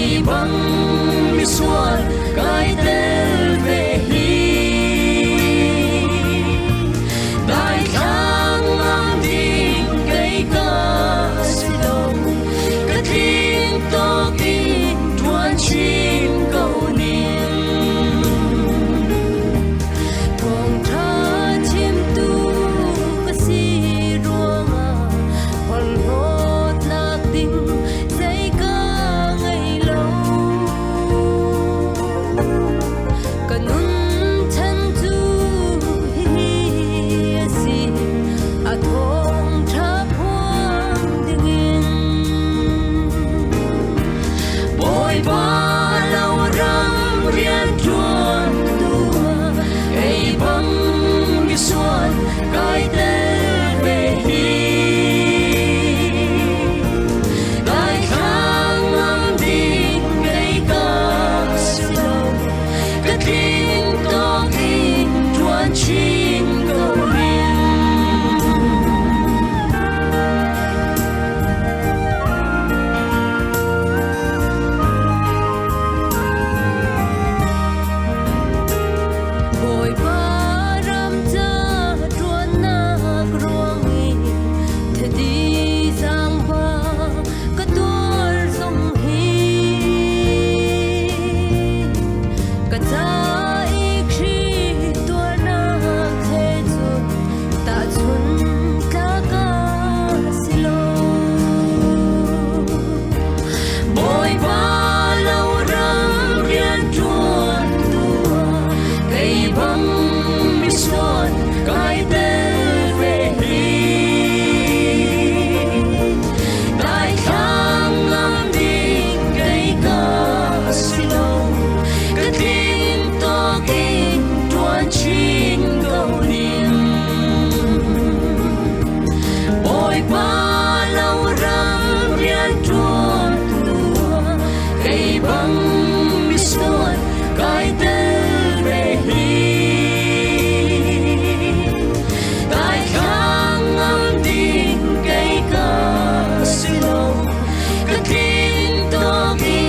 cây băng mi xuân cái tên về hi đại khang ngang đi cây ca silong cái thiên to kinh tuan chim câu niệm thong tha chim tu cái si ruộng hòn hốt lạc tình dây ca ngày lâu kanun thân tu hi si a thong tha phuang dingin boy ba lâu răng rian chuan tua cây băng mi xuân cái tên về hi đại khang ngang đi cây ca silong cái thiên to kinh tuan chim câu niệm boy ba ram cha tuan na ruộng thế đi sang ba cái tuan sông hi cái cha ik khi tuan na thế chun ta chun ta ca silong boy ba lâu răng rian chuan tua cây băng mi xuân cái tên về hi đại khang ngang đi cây ca silong cái thiên to kinh tuan chim câu niệm boy ba lâu răng rian chuan tua cây băng